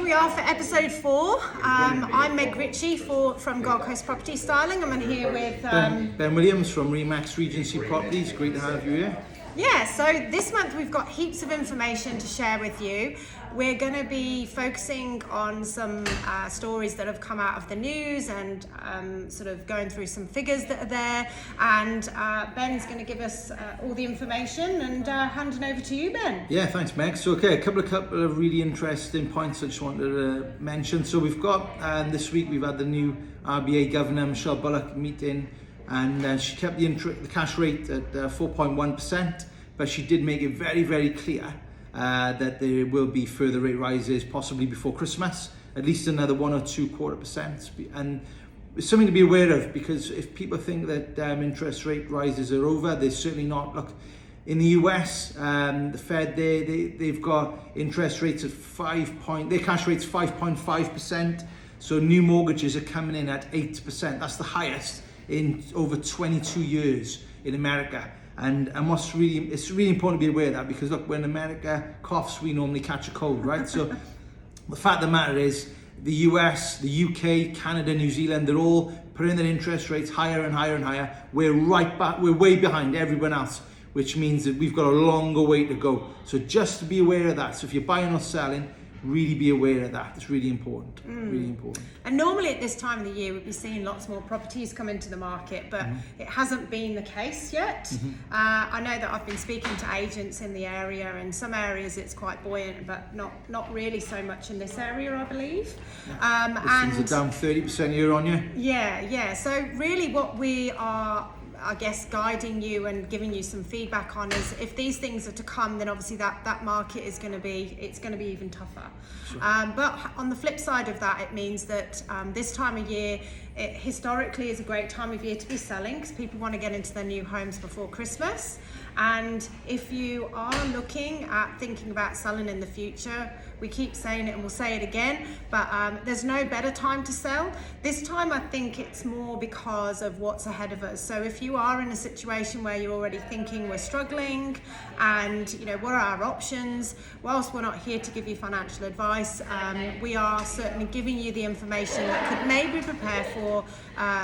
we are for episode 4. I'm Meg Ritchie from Gold Coast Property Styling. I'm here with Ben Williams from Remax Regency Properties. Great to have you here. Yeah, so this month we've got heaps of information to share with you. We're going to be focusing on some stories that have come out of the news and sort of going through some figures that are there. And Ben's going to give us all the information and handing over to you, Ben. Yeah, thanks, Meg. So, okay, a couple of really interesting points I just wanted to mention. So we've got, this week we've had the new RBA Governor, Michelle Bullock, meeting, and she kept the cash rate at 4.1%, but she did make it very, very clear that there will be further rate rises possibly before Christmas, at least another 1 or 2.25%. And it's something to be aware of, because if people think that interest rate rises are over, they're certainly not. Look, in the US, the Fed, they've got interest rates at their cash rate's 5.5%. So new mortgages are coming in at 8%. That's the highest in over 22 years in America. And it's really important to be aware of that, because look, when America coughs, we normally catch a cold, right? So the fact of the matter is, the US, the UK, Canada, New Zealand, they're all putting their interest rates higher and higher and higher. We're way behind everyone else, which means that we've got a longer way to go. So just to be aware of that. So if you're buying or selling, really be aware of that. It's really important, really important. And normally at this time of the year, we'd be seeing lots more properties come into the market, but it hasn't been the case yet. I know that I've been speaking to agents in the area, and some areas it's quite buoyant, but not really so much in this area, I believe. Listings are down 30% year on year. Yeah. So really what we are, I guess, guiding you and giving you some feedback on is, if these things are to come, then obviously that market is going to be even tougher. Sure. But on the flip side of that, it means that this time of year, it historically is a great time of year to be selling, because people want to get into their new homes before Christmas. And if you are thinking about selling in the future, we keep saying it and we'll say it again, but there's no better time to sell. This time I think it's more because of what's ahead of us. So if you are in a situation where you're already thinking we're struggling and what are our options, whilst we're not here to give you financial advice, we are certainly giving you the information that could maybe prepare for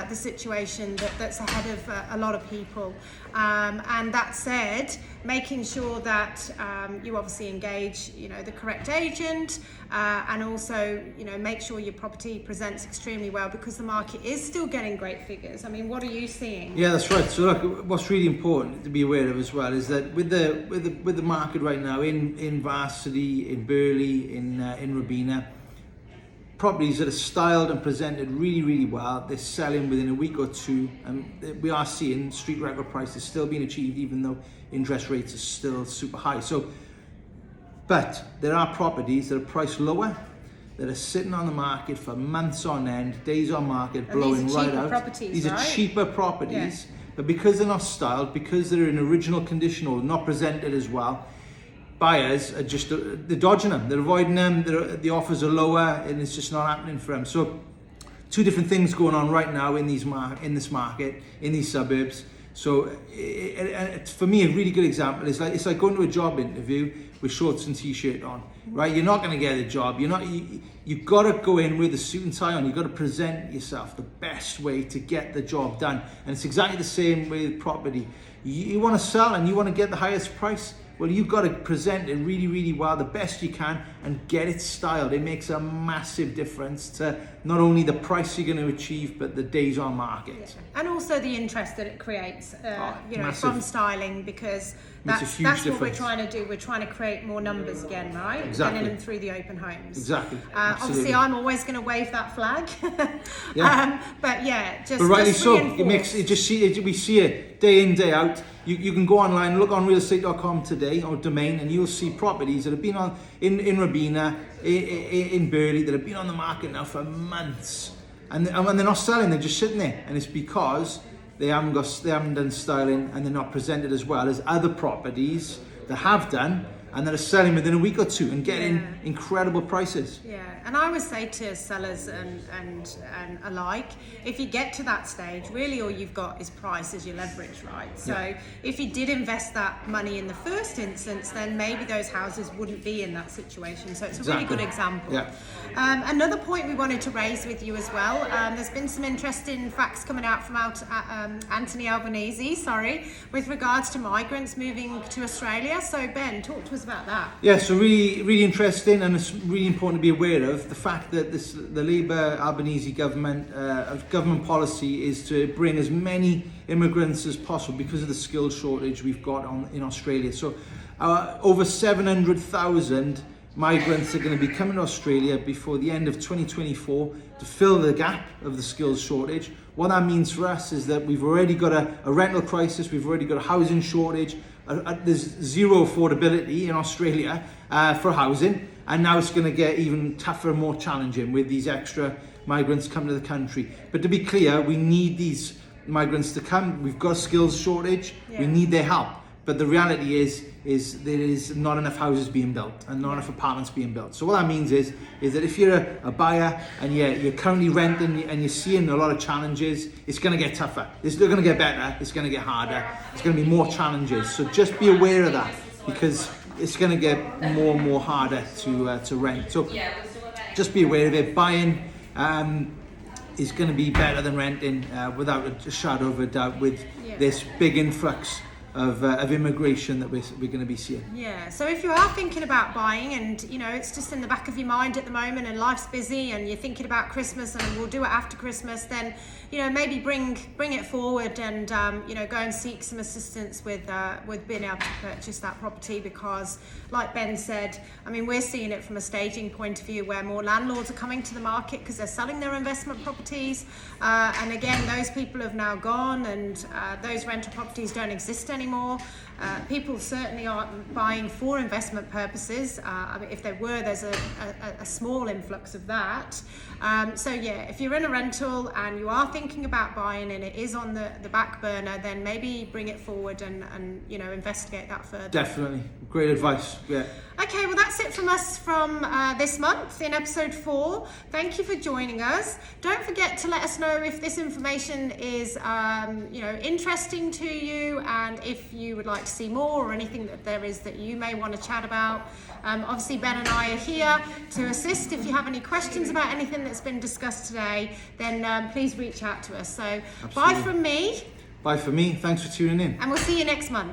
the situation that's ahead of a lot of people. And that said, making sure that you obviously engage the correct agent, and also make sure your property presents extremely well, because the market is still getting great figures. I mean, what are you seeing? Yeah, that's right. So look, what's really important to be aware of as well is that with the market right now in Varsity, in Burley, in Robina, properties that are styled and presented really, really well, they're selling within a week or two, and we are seeing street record prices still being achieved, even though interest rates are still super high. But there are properties that are priced lower, that are sitting on the market for months on end, days on market, blowing right out. These are cheaper properties, but because they're not styled, because they're in original condition or not presented as well, buyers are they're dodging them, they're avoiding them, the offers are lower, and it's just not happening for them. So two different things going on right now in this market, in these suburbs. So for me, a really good example is it's like going to a job interview with shorts and t-shirt on, right? You're not going to get a job. You've got to go in with a suit and tie on. You've got to present yourself the best way to get the job done. And it's exactly the same with property. You want to sell and you want to get the highest price. Well, you've got to present it really, really well, the best you can, and get it styled. It makes a massive difference to not only the price you're going to achieve, but the days on market. Yeah. And also the interest that it creates, from styling, because that's what we're trying to do. We're trying to create more numbers again, right? Exactly. Getting them through the open homes. Exactly. Obviously, I'm always going to wave that flag. But rightly so. We see it day in, day out. You can go online, look on realestate.com today, or domain, and you'll see properties that have been on in Robina, in Burley, that have been on the market now for months, and they're not selling. They're just sitting there, and it's because they haven't done styling, and they're not presented as well as other properties that have done, and that are selling within a week or two and getting Yeah. incredible prices. Yeah, and I would say to sellers and alike, if you get to that stage, really all you've got is price as your leverage, right? So if you did invest that money in the first instance, then maybe those houses wouldn't be in that situation. So it's a really good example. Yeah. Another point we wanted to raise with you as well, there's been some interesting facts coming out from Anthony Albanese, with regards to migrants moving to Australia. So Ben, talk to us about that. Yeah, so really interesting, and it's really important to be aware of the fact that the Labour Albanese government policy is to bring as many immigrants as possible because of the skills shortage we've got in Australia. So over 700,000 migrants are going to be coming to Australia before the end of 2024 to fill the gap of the skills shortage. What that means for us is that we've already got a rental crisis, we've already got a housing shortage, there's zero affordability in Australia for housing, and now it's going to get even tougher and more challenging with these extra migrants coming to the country. But to be clear, we need these migrants to come. We've got a skills shortage, we need their help. But the reality is there is not enough houses being built and not enough apartments being built. So what that means is that if you're a buyer and you're currently renting and you're seeing a lot of challenges, it's going to get tougher. It's not going to get better. It's going to get harder. It's going to be more challenges. So just be aware of that, because it's going to get more and more harder to rent. So just be aware of it. Buying is going to be better than renting, without a shadow of a doubt, with this big influx of immigration that we're going to be seeing. Yeah, so if you are thinking about buying and it's just in the back of your mind at the moment and life's busy and you're thinking about Christmas and we'll do it after Christmas, then maybe bring it forward and go and seek some assistance with being able to purchase that property, because like Ben said, I mean, we're seeing it from a staging point of view where more landlords are coming to the market because they're selling their investment properties, and again those people have now gone and those rental properties don't exist anymore. People certainly aren't buying for investment purposes. I mean, if there were, there's a small influx of that. So yeah, if you're in a rental and you are thinking about buying and it is on the back burner, then maybe bring it forward and investigate that further. Definitely. Great advice. Yeah. Okay, well that's it from us from this month in episode 4. Thank you for joining us. Don't forget to let us know if this information is interesting to you, and if you would like to see more or anything that there is that you may want to chat about. Obviously Ben and I are here to assist. If you have any questions about anything that's been discussed today, then please reach out to us. So Absolutely. Bye from me. Bye for me. Thanks for tuning in. And we'll see you next month.